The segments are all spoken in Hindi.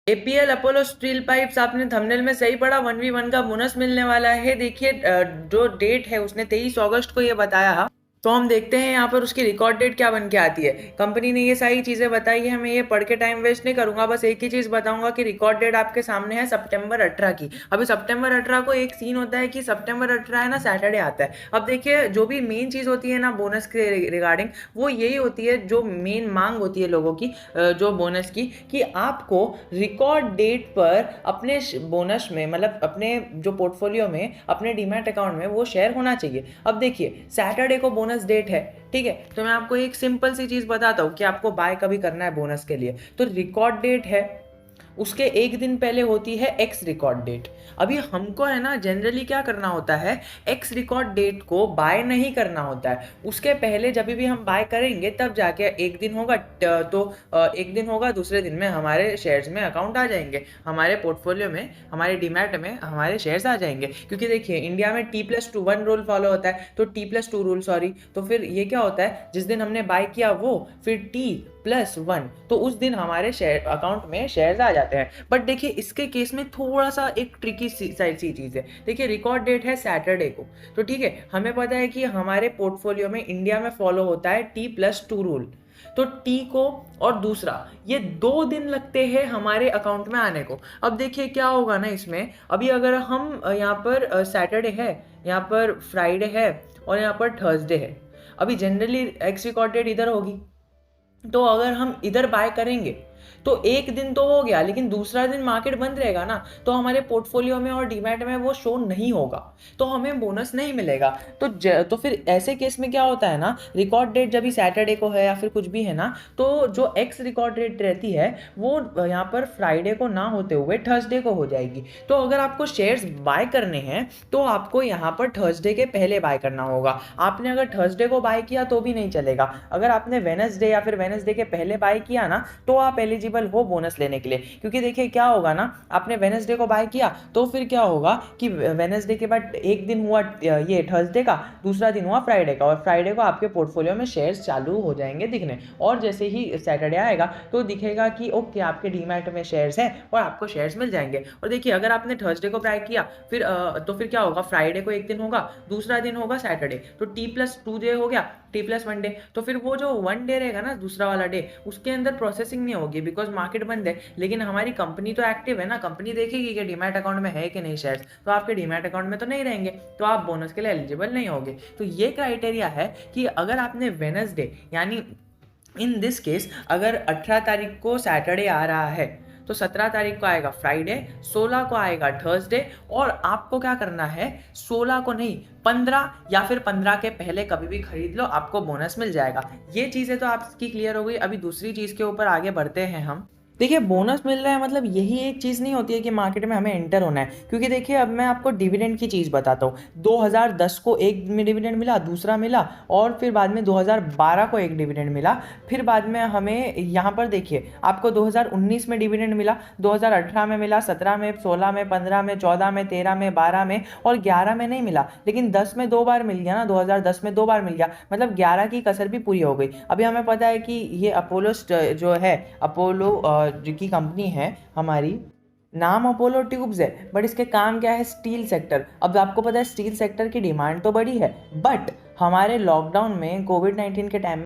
एपीएल अपोलो स्टील पाइप्स, आपने थंबनेल में सही पढ़ा, 1v1 का बोनस मिलने वाला है। देखिए जो डेट है उसने 23 अगस्त को ये बताया। तो हम देखते हैं यहाँ पर उसकी रिकॉर्ड डेट क्या बन के आती है। कंपनी ने ये सारी चीज़ें बताई है, मैं ये पढ़ के टाइम वेस्ट नहीं करूंगा, बस एक ही चीज़ बताऊंगा कि रिकॉर्ड डेट आपके सामने है सितंबर 18 की। अभी सितंबर 18 को एक सीन होता है कि सितंबर 18 है ना, सैटरडे आता है। अब देखिए जो भी मेन चीज़ होती है ना बोनस के रिगार्डिंग, वो यही होती है, जो मेन मांग होती है लोगों की जो बोनस की, कि आपको रिकॉर्ड डेट पर अपने बोनस में, मतलब अपने जो पोर्टफोलियो में, अपने डीमैट अकाउंट में वो शेयर होना चाहिए। अब देखिए सैटरडे को बोनस डेट है, ठीक है, तो मैं आपको एक सिंपल सी चीज बताता हूँ कि आपको बाय कभी करना है बोनस के लिए। तो रिकॉर्ड डेट है, उसके एक दिन पहले होती है एक्स रिकॉर्ड डेट। अभी हमको है ना जनरली क्या करना होता है, एक्स रिकॉर्ड डेट को बाय नहीं करना होता है, उसके पहले जब भी हम बाय करेंगे तब जाके एक दिन होगा, तो एक दिन होगा, दूसरे दिन में हमारे शेयर्स में अकाउंट आ जाएंगे, हमारे पोर्टफोलियो में, हमारे डीमैट में हमारे शेयर्स आ जाएंगे। क्योंकि देखिए इंडिया में T+2 रूल फॉलो होता है, तो T+2 रूल, सॉरी, तो फिर ये क्या होता है, जिस दिन हमने बाय किया वो फिर T+1, तो उस दिन हमारे शेयर अकाउंट में शेयर्स आ जाते हैं। बट देखिए इसके केस में थोड़ा सा एक ट्रिकी सी चीज़ है। देखिए रिकॉर्ड डेट है सैटरडे को, तो ठीक है, हमें पता है कि हमारे पोर्टफोलियो में इंडिया में फॉलो होता है T+2 रूल, तो टी को और दूसरा, ये 2 दिन लगते हैं हमारे अकाउंट में आने को। अब देखिए क्या होगा ना इसमें, अभी अगर हम यहाँ पर सैटरडे है, यहाँ पर फ्राइडे है और यहाँ पर थर्सडे है, अभी जनरली एक्स रिकॉर्ड डेट इधर होगी, तो अगर हम इधर बाय करेंगे तो एक दिन तो हो गया, लेकिन दूसरा दिन मार्केट बंद रहेगा ना, तो हमारे पोर्टफोलियो में और डीमैट में वो शो नहीं होगा, तो हमें बोनस नहीं मिलेगा। तो फिर ऐसे केस में क्या होता है ना, रिकॉर्ड डेट जब भी सैटरडे को है या फिर कुछ भी है ना, तो जो एक्स रिकॉर्ड डेट रहती है वो यहाँ पर फ्राइडे को ना होते हुए थर्सडे को हो जाएगी। तो अगर आपको शेयर्स बाय करने हैं तो आपको यहाँ पर थर्सडे के पहले बाय करना होगा। आपने अगर थर्सडे को बाय किया तो भी नहीं चलेगा, अगर आपने वेनसडे या फिर वेनसडे के पहले बाय किया ना, तो आप एलिजिबल हो बोनस लेने के लिए। क्योंकि देखिए क्या होगा ना, आपने वेनसडे को बाय किया तो फिर क्या होगा कि वेनसडे के बाद एक दिन हुआ ये थर्सडे का, दूसरा दिन हुआ फ्राइडे का, और फ्राइडे को आपके पोर्टफोलियो में शेयर्स चालू हो जाएंगे दिखने, और जैसे ही सैटरडे आएगा तो दिखेगा कि ओके आपके डीमैट में शेयर्स हैं और आपको शेयर्स मिल जाएंगे। और देखिए अगर आपने थर्सडे को बाय किया, फिर तो फिर क्या होगा, फ्राइडे को एक दिन होगा, दूसरा दिन होगा सैटरडे, तो T+2 डे हो गया, T+1 डे, तो फिर वो जो 1 डे रहेगा ना, दूसरा वाला डे, उसके अंदर प्रोसेसिंग नहीं होगी बिकॉज मार्केट बंद है। लेकिन हमारी कंपनी तो एक्टिव है ना, कंपनी देखेगी कि डीमैट अकाउंट में है कि नहीं शेयर्स, तो आपके डीमैट अकाउंट में तो नहीं रहेंगे, तो आप बोनस के लिए एलिजिबल नहीं होगे। तो ये क्राइटेरिया है कि अगर आपने वेनसडे, यानी इन दिस केस अगर 18 तारीख को सैटरडे आ रहा है तो 17 तारीख को आएगा फ्राइडे, 16 को आएगा थर्सडे, और आपको क्या करना है, 16 को नहीं 15 या फिर 15 के पहले कभी भी खरीद लो, आपको बोनस मिल जाएगा। ये चीज़ें तो आपकी क्लियर हो गई। अभी दूसरी चीज़ के ऊपर आगे बढ़ते हैं हम। देखिए बोनस मिल रहा है मतलब यही एक चीज़ नहीं होती है कि मार्केट में हमें एंटर होना है। क्योंकि देखिए अब मैं आपको डिविडेंड की चीज़ बताता हूँ। 2010 को एक में डिविडेंड मिला, दूसरा मिला, और फिर बाद में 2012 को एक डिविडेंड मिला। फिर बाद में हमें यहाँ पर देखिए आपको 2019 में डिविडेंड मिला, 2018 में मिला, 17 में, 16 में, 15 में, 14 में, 13 में, 12 में और 11 में नहीं मिला, लेकिन 10 में 2 बार मिल गया ना, 2010 में 2 बार मिल गया, मतलब 11 की कसर भी पूरी हो गई। अभी हमें पता है कि ये अपोलो जो है, अपोलो जो की कंपनी है हमारी, नाम अपोलो ट्यूब्स है, बट इसके काम क्या है, स्टील सेक्टर। अब आपको पता है स्टील सेक्टर की डिमांड तो बड़ी है, बट हमारे लॉकडाउन में कोविड-19 के टाइम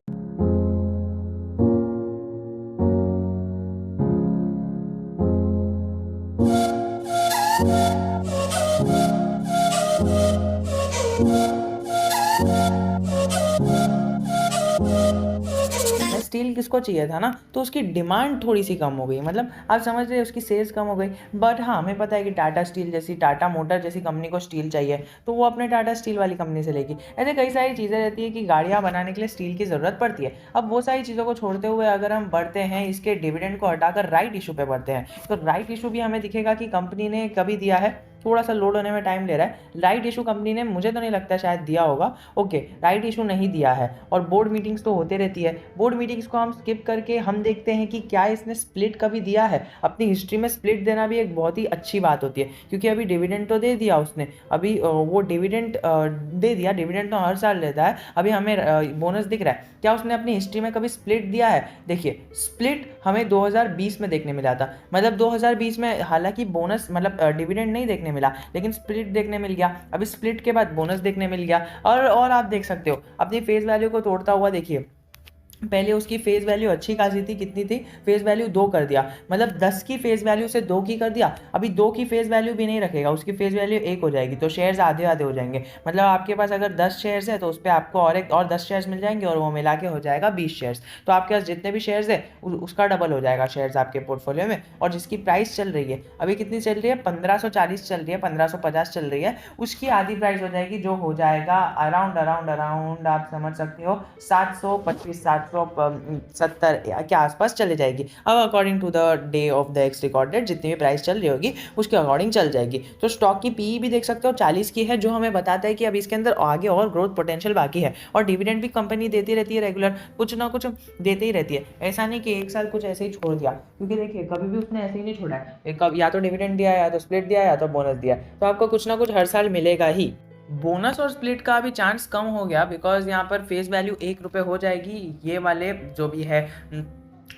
स्टील किसको चाहिए था ना, तो उसकी डिमांड थोड़ी सी कम हो गई, मतलब आप समझ रहे हैं उसकी सेल्स कम हो गई। बट हाँ हमें पता है कि टाटा स्टील जैसी, टाटा मोटर जैसी कंपनी को स्टील चाहिए, तो वो अपने टाटा स्टील वाली कंपनी से लेगी। ऐसे कई सारी चीज़ें रहती है कि गाड़ियाँ बनाने के लिए स्टील की ज़रूरत पड़ती है। अब वो सारी चीज़ों को छोड़ते हुए अगर हम बढ़ते हैं, इसके डिविडेंड को हटाकर राइट इशू पे बढ़ते हैं, तो राइट इशू भी हमें दिखेगा कि कंपनी ने कभी दिया है, थोड़ा सा लोड होने में टाइम ले रहा है। राइट इशू कंपनी ने, मुझे तो नहीं लगता शायद दिया होगा, ओके राइट इशू नहीं दिया है। और बोर्ड मीटिंग्स तो होते रहती है, बोर्ड मीटिंग्स को हम स्किप करके हम देखते हैं कि क्या इसने स्प्लिट कभी दिया है। अपनी हिस्ट्री में स्प्लिट देना भी एक बहुत ही अच्छी बात होती है, क्योंकि अभी डिविडेंड तो दे दिया उसने, अभी वो डिविडेंड दे दिया, डिविडेंड तो हर साल देता है, अभी हमें बोनस दिख रहा है। क्या उसने अपनी हिस्ट्री में कभी स्प्लिट दिया है? देखिए स्प्लिट हमें 2020 में देखने मिला था। मतलब 2020 में हालांकि बोनस मतलब डिविडेंड नहीं देखने मिला, लेकिन स्प्लिट देखने मिल गया। अभी स्प्लिट के बाद बोनस देखने मिल गया। और आप देख सकते हो अपनी फेस वैल्यू को तोड़ता हुआ। देखिए पहले उसकी फेस वैल्यू अच्छी खासी थी, कितनी थी, फेस वैल्यू 2 कर दिया, मतलब 10 की फेस वैल्यू से 2 की कर दिया। अभी 2 की फेस वैल्यू भी नहीं रखेगा, उसकी फेस वैल्यू 1 हो जाएगी, तो शेयर्स आधे आधे हो जाएंगे। मतलब आपके पास अगर 10 शेयर्स है तो उस पर आपको और 10 शेयर्स मिल जाएंगे, और वो मिला के हो जाएगा 20 शेयर्स। तो आपके पास जितने भी शेयर्स है उसका डबल हो जाएगा शेयर्स आपके पोर्टफोलियो में। और जिसकी प्राइस चल रही है अभी कितनी चल रही है, 1540 चल रही है, 1550 चल रही है, उसकी आधी प्राइस हो जाएगी, जो हो जाएगा अराउंड अराउंड अराउंड आप समझ सकते हो 725 770 के आसपास चले जाएगी। अब according to the day of the ex record date जितनी भी प्राइस चल रही होगी उसके अकॉर्डिंग चल जाएगी। तो स्टॉक की पीई भी देख सकते हो 40 की है, जो हमें बताता है कि अब इसके अंदर आगे और ग्रोथ पोटेंशियल बाकी है। और डिविडेंड भी कंपनी देती रहती है रेगुलर, कुछ ना कुछ देते ही रहती है। ऐसा नहीं कि एक साल कुछ ऐसे ही छोड़ दिया, क्योंकि देखिए कभी भी उसने ऐसे ही नहीं छोड़ा है। या तो डिविडेंड दिया, या तो स्प्लिट दिया, या तो बोनस दिया, तो आपको कुछ ना कुछ हर साल मिलेगा ही। बोनस और स्प्लिट का भी चांस कम हो गया, बिकॉज यहाँ पर फेस वैल्यू 1 रुपये हो जाएगी ये वाले जो भी है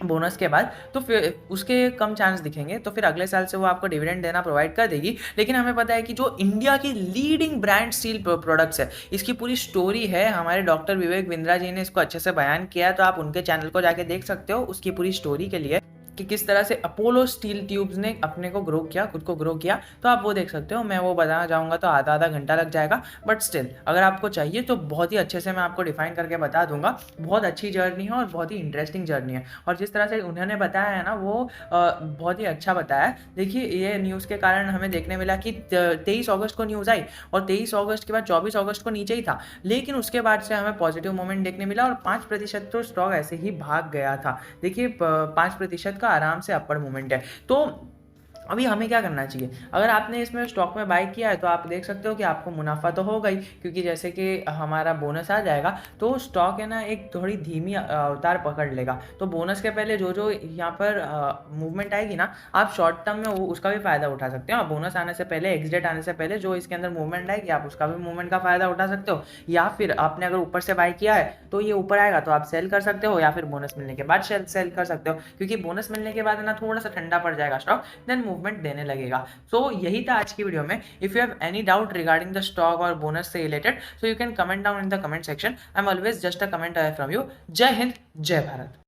बोनस के बाद, तो फिर उसके कम चांस दिखेंगे। तो फिर अगले साल से वो आपको डिविडेंड देना प्रोवाइड कर देगी। लेकिन हमें पता है कि जो इंडिया की लीडिंग ब्रांड स्टील प्रोडक्ट्स है, इसकी पूरी स्टोरी है, हमारे डॉक्टर विवेक बिंद्रा जी ने इसको अच्छे से बयान किया है। तो आप उनके चैनल को जाके देख सकते हो उसकी पूरी स्टोरी के लिए, कि किस तरह से अपोलो स्टील ट्यूब्स ने अपने को ग्रो किया, खुद को ग्रो किया। तो आप वो देख सकते हो। मैं वो बताना चाहूँगा तो आधा आधा घंटा लग जाएगा, बट स्टिल अगर आपको चाहिए तो बहुत ही अच्छे से मैं आपको डिफाइन करके बता दूंगा। बहुत अच्छी जर्नी है और बहुत ही इंटरेस्टिंग जर्नी है। और जिस तरह से उन्होंने बताया है ना, वो बहुत ही अच्छा बताया है। देखिए ये न्यूज़ के कारण हमें देखने मिला कि 23 अगस्त को न्यूज़ आई, और 23 अगस्त के बाद 24 अगस्त को नीचे ही था, लेकिन उसके बाद से हमें पॉजिटिव मोमेंट देखने मिला, और 5% तो स्टॉक ऐसे ही भाग गया था। देखिए 5% का आराम से अपर मूवमेंट है। तो अभी हमें क्या करना चाहिए, अगर आपने इसमें स्टॉक में बाय किया है तो आप देख सकते हो कि आपको मुनाफा तो होगा ही, क्योंकि जैसे कि हमारा बोनस आ जाएगा तो स्टॉक है ना एक थोड़ी धीमी अवतार पकड़ लेगा। तो बोनस के पहले जो जो यहाँ पर मूवमेंट आएगी ना, आप शॉर्ट टर्म में उसका भी फायदा उठा सकते हो। बोनस आने से पहले, एक्स डेट आने से पहले जो इसके अंदर मूवमेंट आएगी, आप उसका भी मूवमेंट का फायदा उठा सकते हो। या फिर आपने अगर ऊपर से बाय किया है तो ये ऊपर आएगा तो आप सेल कर सकते हो, या फिर बोनस मिलने के बाद सेल कर सकते हो, क्योंकि बोनस मिलने के बाद ना थोड़ा सा ठंडा पड़ जाएगा स्टॉक, देन मूवमेंट देने लगेगा। सो यही था आज की वीडियो में। If you have any doubt regarding the stock और बोनस से related, so you can comment down in the comment section. I am always just a comment away from you. जय हिंद, जय भारत।